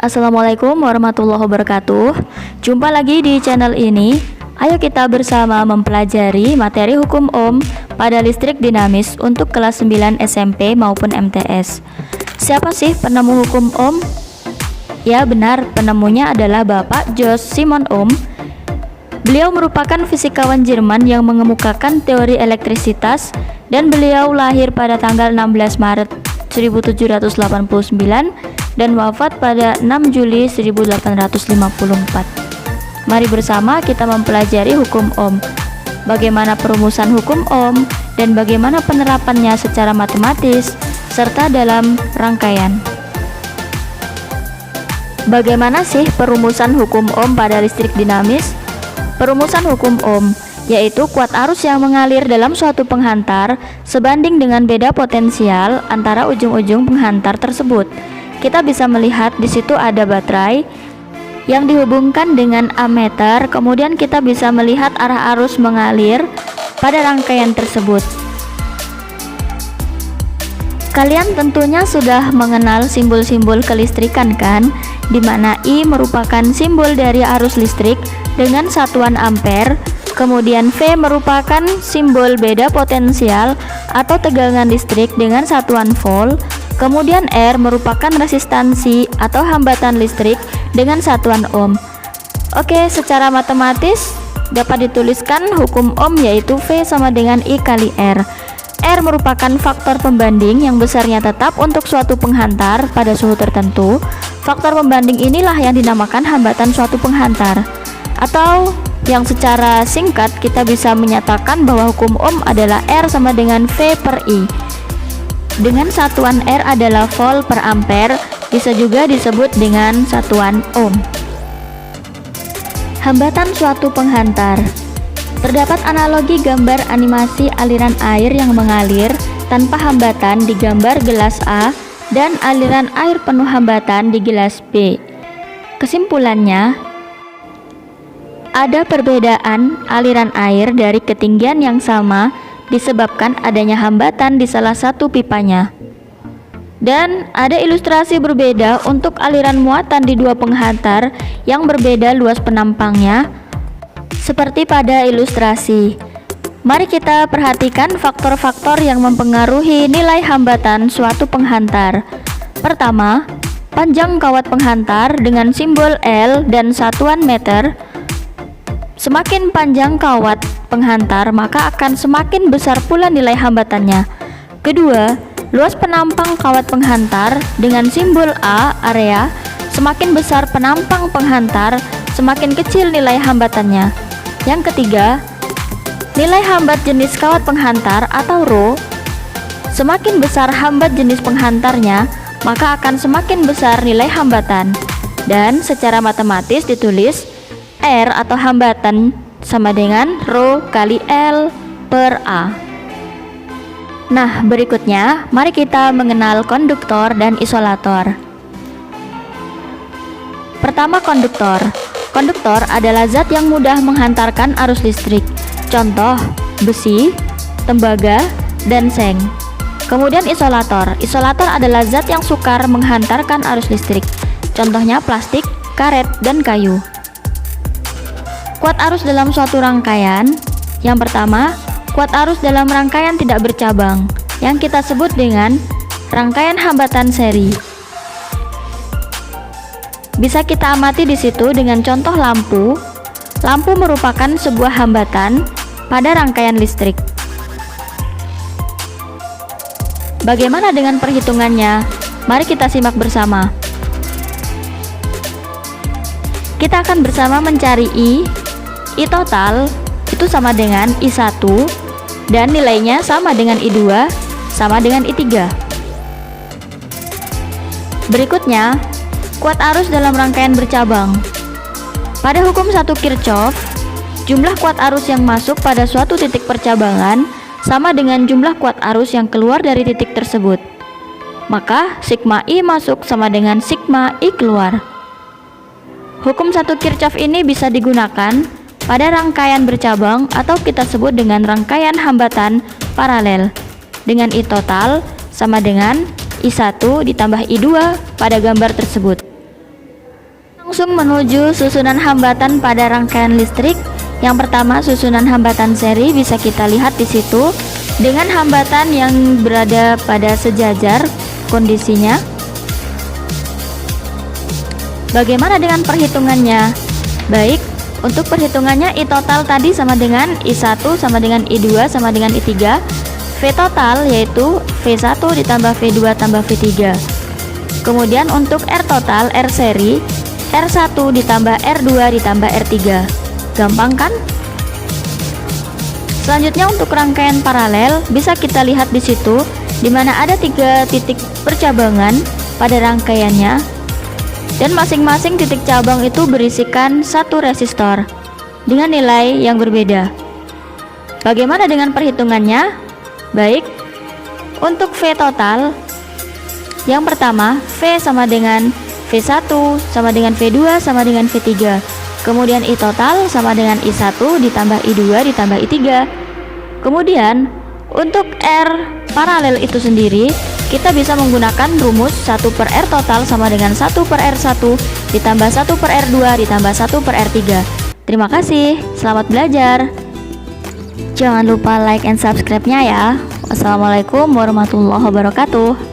Assalamualaikum warahmatullahi wabarakatuh. Jumpa lagi di channel ini. Ayo kita bersama mempelajari materi hukum ohm pada listrik dinamis untuk kelas 9 SMP maupun MTS. Siapa sih penemu hukum ohm? Ya benar, penemunya adalah Bapak Jos Simon Ohm. Beliau merupakan fisikawan Jerman yang mengemukakan teori elektrisitas dan beliau lahir pada tanggal 16 Maret 1789 dan wafat pada 6 Juli 1854. Mari bersama kita mempelajari hukum ohm, bagaimana perumusan hukum ohm dan bagaimana penerapannya secara matematis serta dalam rangkaian. Bagaimana sih perumusan hukum ohm pada listrik dinamis? Perumusan hukum ohm yaitu kuat arus yang mengalir dalam suatu penghantar sebanding dengan beda potensial antara ujung-ujung penghantar tersebut. Kita bisa melihat di situ ada baterai yang dihubungkan dengan ammeter, kemudian kita bisa melihat arah arus mengalir pada rangkaian tersebut. Kalian tentunya sudah mengenal simbol-simbol kelistrikan kan, di mana I merupakan simbol dari arus listrik dengan satuan ampere, kemudian V merupakan simbol beda potensial atau tegangan listrik dengan satuan volt, kemudian R merupakan resistansi atau hambatan listrik dengan satuan ohm. Oke, secara matematis dapat dituliskan hukum ohm yaitu V sama dengan I kali R. R merupakan faktor pembanding yang besarnya tetap untuk suatu penghantar pada suhu tertentu. Faktor pembanding inilah yang dinamakan hambatan suatu penghantar. Atau yang secara singkat kita bisa menyatakan bahwa hukum ohm adalah R sama dengan V per I. Dengan satuan R adalah volt per ampere, bisa juga disebut dengan satuan ohm. Hambatan suatu penghantar. Terdapat analogi gambar animasi aliran air yang mengalir tanpa hambatan di gambar gelas A dan aliran air penuh hambatan di gelas B. Kesimpulannya, ada perbedaan aliran air dari ketinggian yang sama disebabkan adanya hambatan di salah satu pipanya. Dan ada ilustrasi berbeda untuk aliran muatan di dua penghantar yang berbeda luas penampangnya, seperti pada ilustrasi. Mari kita perhatikan faktor-faktor yang mempengaruhi nilai hambatan suatu penghantar. Pertama, panjang kawat penghantar dengan simbol L dan satuan meter. Semakin panjang kawat penghantar, maka akan semakin besar pula nilai hambatannya. Kedua, luas penampang kawat penghantar dengan simbol A, area. Semakin besar penampang penghantar, semakin kecil nilai hambatannya. Yang ketiga, nilai hambat jenis kawat penghantar atau rho. Semakin besar hambat jenis penghantarnya, maka akan semakin besar nilai hambatan. Dan secara matematis ditulis R atau hambatan sama dengan rho kali L per A. Nah, berikutnya mari kita mengenal konduktor dan isolator. Pertama, konduktor. Konduktor adalah zat yang mudah menghantarkan arus listrik. Contoh, besi, tembaga, dan seng. Kemudian isolator. Isolator adalah zat yang sukar menghantarkan arus listrik. Contohnya plastik, karet, dan kayu. Kuat arus dalam suatu rangkaian. Yang pertama, kuat arus dalam rangkaian tidak bercabang, yang kita sebut dengan rangkaian hambatan seri. Bisa kita amati di situ dengan contoh lampu. Lampu merupakan sebuah hambatan pada rangkaian listrik. Bagaimana dengan perhitungannya? Mari kita simak bersama. Kita akan bersama mencari I total itu sama dengan I1 dan nilainya sama dengan I2 sama dengan I3. Berikutnya, kuat arus dalam rangkaian bercabang. Pada hukum 1 Kirchhoff, jumlah kuat arus yang masuk pada suatu titik percabangan sama dengan jumlah kuat arus yang keluar dari titik tersebut. Maka sigma I masuk sama dengan sigma I keluar. Hukum 1 Kirchhoff ini bisa digunakan pada rangkaian bercabang atau kita sebut dengan rangkaian hambatan paralel, dengan I total sama dengan I1 ditambah I2 pada gambar tersebut. Langsung menuju susunan hambatan pada rangkaian listrik. Yang pertama, susunan hambatan seri bisa kita lihat di situ dengan hambatan yang berada pada sejajar kondisinya. Bagaimana dengan perhitungannya? Baik, untuk perhitungannya I total tadi sama dengan I1 sama dengan I2 sama dengan I3. V total yaitu V1 ditambah V2 tambah V3. Kemudian untuk R total, R seri, R1 ditambah R2 ditambah R3. Gampang kan? Selanjutnya untuk rangkaian paralel bisa kita lihat di situ di mana ada 3 titik percabangan pada rangkaiannya dan masing-masing titik cabang itu berisikan 1 resistor dengan nilai yang berbeda. Bagaimana dengan perhitungannya? Baik, untuk V total yang pertama, V sama dengan V1 sama dengan V2 sama dengan V3. Kemudian I total sama dengan I1 ditambah I2 ditambah I3. Kemudian untuk R paralel itu sendiri kita bisa menggunakan rumus 1 per R total sama dengan 1 per R1 ditambah 1 per R2 ditambah 1 per R3. Terima kasih, selamat belajar. Jangan lupa like and subscribe-nya ya. Wassalamualaikum warahmatullahi wabarakatuh.